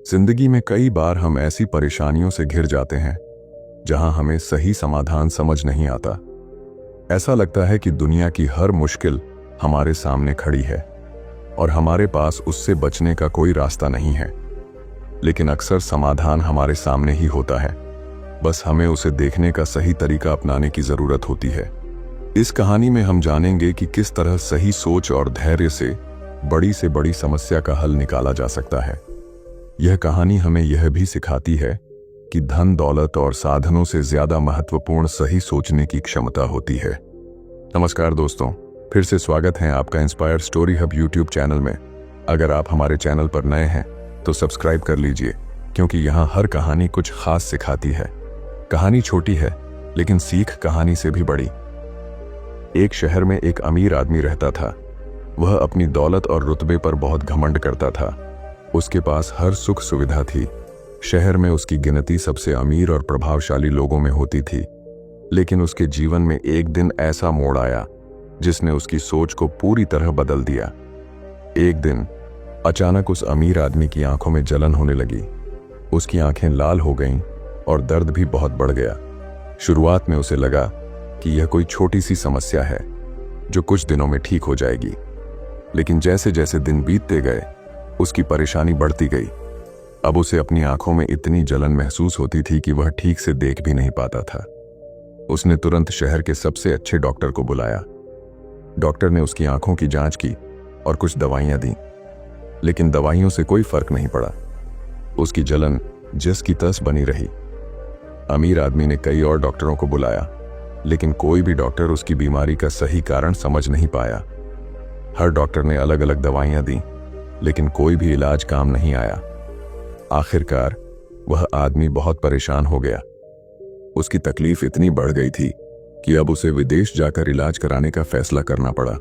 जिंदगी में कई बार हम ऐसी परेशानियों से घिर जाते हैं जहां हमें सही समाधान समझ नहीं आता। ऐसा लगता है कि दुनिया की हर मुश्किल हमारे सामने खड़ी है और हमारे पास उससे बचने का कोई रास्ता नहीं है। लेकिन अक्सर समाधान हमारे सामने ही होता है, बस हमें उसे देखने का सही तरीका अपनाने की जरूरत होती है। इस कहानी में हम जानेंगे कि किस तरह सही सोच और धैर्य से बड़ी समस्या का हल निकाला जा सकता है। यह कहानी हमें यह भी सिखाती है कि धन दौलत और साधनों से ज्यादा महत्वपूर्ण सही सोचने की क्षमता होती है। नमस्कार दोस्तों, फिर से स्वागत है आपका inspire story hub YouTube channel में। अगर आप हमारे चैनल पर नए हैं तो सब्सक्राइब कर लीजिए, क्योंकि यहाँ हर कहानी कुछ खास सिखाती है। कहानी छोटी है लेकिन सीख कहानी से भी बड़ी। एक शहर में एक अमीर आदमी रहता था। वह अपनी दौलत और रुतबे पर बहुत घमंड करता था। उसके पास हर सुख सुविधा थी। शहर में उसकी गिनती सबसे अमीर और प्रभावशाली लोगों में होती थी। लेकिन उसके जीवन में एक दिन ऐसा मोड़ आया जिसने उसकी सोच को पूरी तरह बदल दिया। एक दिन अचानक उस अमीर आदमी की आंखों में जलन होने लगी। उसकी आंखें लाल हो गईं और दर्द भी बहुत बढ़ गया। शुरुआत में उसे लगा कि यह कोई छोटी सी समस्या है जो कुछ दिनों में ठीक हो जाएगी। लेकिन जैसे जैसे दिन बीतते गए उसकी परेशानी बढ़ती गई। अब उसे अपनी आंखों में इतनी जलन महसूस होती थी कि वह ठीक से देख भी नहीं पाता था। उसने तुरंत शहर के सबसे अच्छे डॉक्टर को बुलाया। डॉक्टर ने उसकी आंखों की जांच की और कुछ दवाइयां दी, लेकिन दवाइयों से कोई फर्क नहीं पड़ा। उसकी जलन जस की तस बनी रही। अमीर आदमी ने कई और डॉक्टरों को बुलाया, लेकिन कोई भी डॉक्टर उसकी बीमारी का सही कारण समझ नहीं पाया। हर डॉक्टर ने अलग अलग दवाइयां दी, लेकिन कोई भी इलाज काम नहीं आया। आखिरकार वह आदमी बहुत परेशान हो गया। उसकी तकलीफ इतनी बढ़ गई थी कि अब उसे विदेश जाकर इलाज कराने का फैसला करना पड़ा।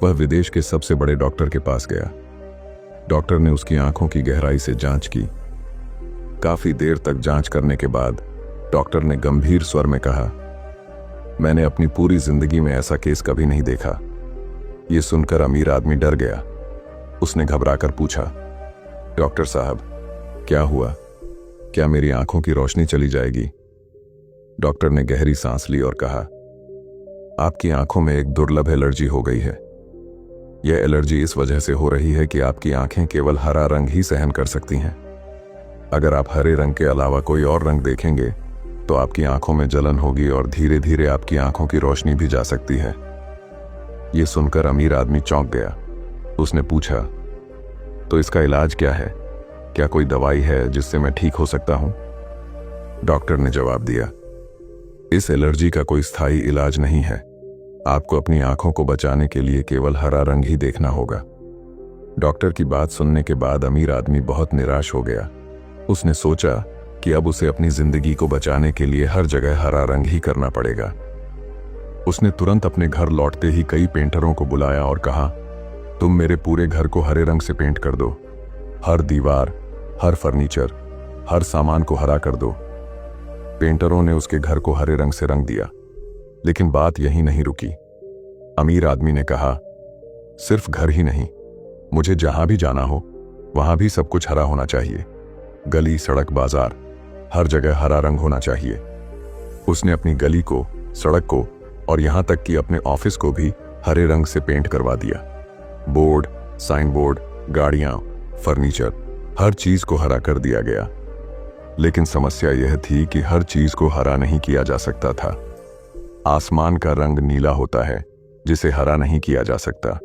वह विदेश के सबसे बड़े डॉक्टर के पास गया। डॉक्टर ने उसकी आंखों की गहराई से जांच की। काफी देर तक जांच करने के बाद डॉक्टर ने गंभीर स्वर में कहा, मैंने अपनी पूरी जिंदगी में ऐसा केस कभी नहीं देखा। यह सुनकर अमीर आदमी डर गया। उसने घबराकर पूछा, डॉक्टर साहब, क्या हुआ? क्या मेरी आंखों की रोशनी चली जाएगी? डॉक्टर ने गहरी सांस ली और कहा, आपकी आंखों में एक दुर्लभ एलर्जी हो गई है। यह एलर्जी इस वजह से हो रही है कि आपकी आंखें केवल हरा रंग ही सहन कर सकती हैं। अगर आप हरे रंग के अलावा कोई और रंग देखेंगे तो आपकी आंखों में जलन होगी और धीरे धीरे आपकी आंखों की रोशनी भी जा सकती है। यह सुनकर अमीर आदमी चौंक गया। उसने पूछा, तो इसका इलाज क्या है? क्या कोई दवाई है जिससे मैं ठीक हो सकता हूं? डॉक्टर ने जवाब दिया, इस एलर्जी का कोई स्थायी इलाज नहीं है। आपको अपनी आंखों को बचाने के लिए केवल हरा रंग ही देखना होगा। डॉक्टर की बात सुनने के बाद अमीर आदमी बहुत निराश हो गया। उसने सोचा कि अब उसे अपनी जिंदगी को बचाने के लिए हर जगह हरा रंग ही करना पड़ेगा। उसने तुरंत अपने घर लौटते ही कई पेंटरों को बुलाया और कहा, तुम मेरे पूरे घर को हरे रंग से पेंट कर दो। हर दीवार, हर फर्नीचर, हर सामान को हरा कर दो। पेंटरों ने उसके घर को हरे रंग से रंग दिया। लेकिन बात यहीं नहीं रुकी। अमीर आदमी ने कहा, सिर्फ घर ही नहीं, मुझे जहां भी जाना हो वहां भी सब कुछ हरा होना चाहिए। गली, सड़क, बाजार, हर जगह हरा रंग होना चाहिए। उसने अपनी गली को, सड़क को और यहां तक कि अपने ऑफिस को भी हरे रंग से पेंट करवा दिया। बोर्ड, साइन बोर्ड, गाड़ियां, फर्नीचर, हर चीज को हरा कर दिया गया। लेकिन समस्या यह थी कि हर चीज को हरा नहीं किया जा सकता था। आसमान का रंग नीला होता है, जिसे हरा नहीं किया जा सकता।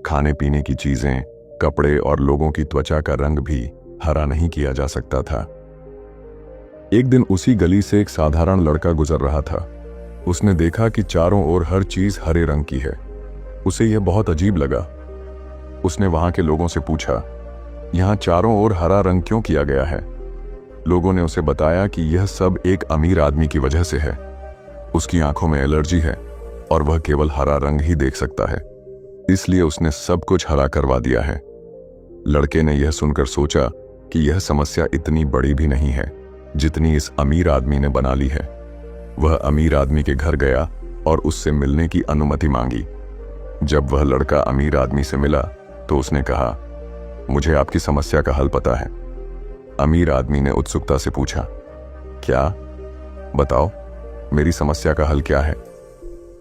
खाने पीने की चीजें, कपड़े और लोगों की त्वचा का रंग भी हरा नहीं किया जा सकता था। एक दिन उसी गली से एक साधारण लड़का गुजर रहा था। उसने देखा कि चारों ओर हर चीज हरे रंग की है। उसे यह बहुत अजीब लगा। उसने वहां के लोगों से पूछा, यहां चारों ओर हरा रंग क्यों किया गया है? लोगों ने उसे बताया कि यह सब एक अमीर आदमी की वजह से है। उसकी आंखों में एलर्जी है और वह केवल हरा रंग ही देख सकता है, इसलिए उसने सब कुछ हरा करवा दिया है। लड़के ने यह सुनकर सोचा कि यह समस्या इतनी बड़ी भी नहीं है जितनी इस अमीर आदमी ने बना ली है। वह अमीर आदमी के घर गया और उससे मिलने की अनुमति मांगी। जब वह लड़का अमीर आदमी से मिला तो उसने कहा, मुझे आपकी समस्या का हल पता है। अमीर आदमी ने उत्सुकता से पूछा। क्या? बताओ, मेरी समस्या का हल क्या है?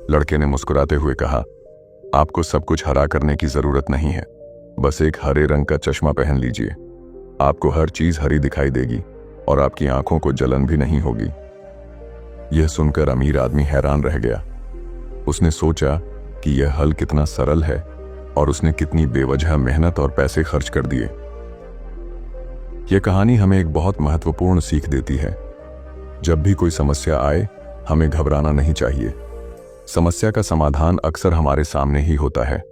लड़के ने मुस्कुराते हुए कहा, आपको सब कुछ हरा करने की जरूरत नहीं है। बस एक हरे रंग का चश्मा पहन लीजिए। आपको हर चीज हरी दिखाई देगी और आपकी आंखों को जलन भी नहीं होगी। यह सुनकर अमीर आदमी हैरान रह गया। उसने सोचा कि यह हल कितना सरल है और उसने कितनी बेवजह मेहनत और पैसे खर्च कर दिए। यह कहानी हमें एक बहुत महत्वपूर्ण सीख देती है। जब भी कोई समस्या आए, हमें घबराना नहीं चाहिए। समस्या का समाधान अक्सर हमारे सामने ही होता है।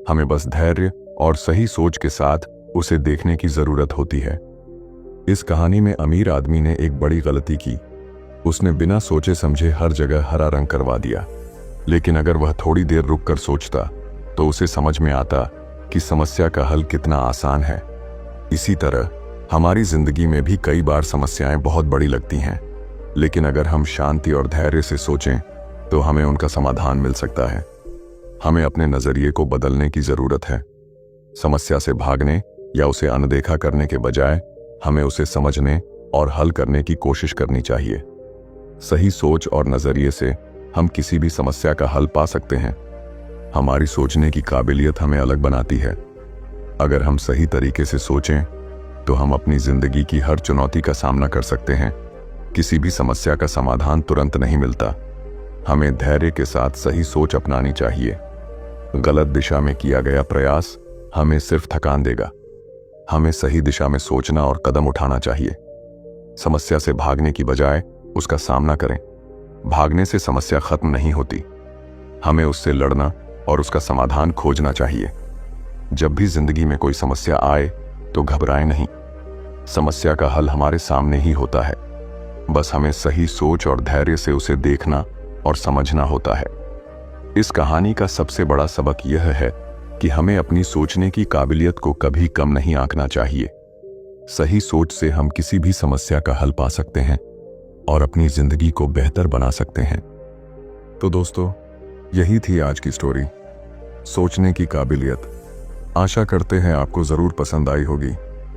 हमें बस धैर्य और सही सोच के साथ उसे देखने की जरूरत होती है। इस कहानी में अमीर आदमी ने एक बड़ी गलती की। उसने बिना सोचे समझे हर जगह हरा रंग करवा दिया। लेकिन अगर वह थोड़ी देर रुककर सोचता तो उसे समझ में आता कि समस्या का हल कितना आसान है। इसी तरह हमारी जिंदगी में भी कई बार समस्याएं बहुत बड़ी लगती हैं, लेकिन अगर हम शांति और धैर्य से सोचें तो हमें उनका समाधान मिल सकता है। हमें अपने नजरिए को बदलने की जरूरत है। समस्या से भागने या उसे अनदेखा करने के बजाय हमें उसे समझने और हल करने की कोशिश करनी चाहिए। सही सोच और नजरिए से हम किसी भी समस्या का हल पा सकते हैं। हमारी सोचने की काबिलियत हमें अलग बनाती है। अगर हम सही तरीके से सोचें तो हम अपनी जिंदगी की हर चुनौती का सामना कर सकते हैं। किसी भी समस्या का समाधान तुरंत नहीं मिलता। हमें धैर्य के साथ सही सोच अपनानी चाहिए। गलत दिशा में किया गया प्रयास हमें सिर्फ थकान देगा। हमें सही दिशा में सोचना और कदम उठाना चाहिए। समस्या से भागने की बजाय उसका सामना करें। भागने से समस्या खत्म नहीं होती। हमें उससे लड़ना और उसका समाधान खोजना चाहिए। जब भी जिंदगी में कोई समस्या आए तो घबराएं नहीं। समस्या का हल हमारे सामने ही होता है। बस हमें सही सोच और धैर्य से उसे देखना और समझना होता है। इस कहानी का सबसे बड़ा सबक यह है कि हमें अपनी सोचने की काबिलियत को कभी कम नहीं आंकना चाहिए। सही सोच से हम किसी भी समस्या का हल पा सकते हैं और अपनी जिंदगी को बेहतर बना सकते हैं। तो दोस्तों, यही थी आज की स्टोरी, सोचने की काबिलियत। आशा करते हैं आपको जरूर पसंद आई होगी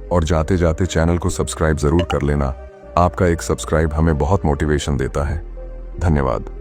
और जाते जाते चैनल को सब्सक्राइब जरूर कर लेना। आपका एक सब्सक्राइब हमें बहुत मोटिवेशन देता है। धन्यवाद।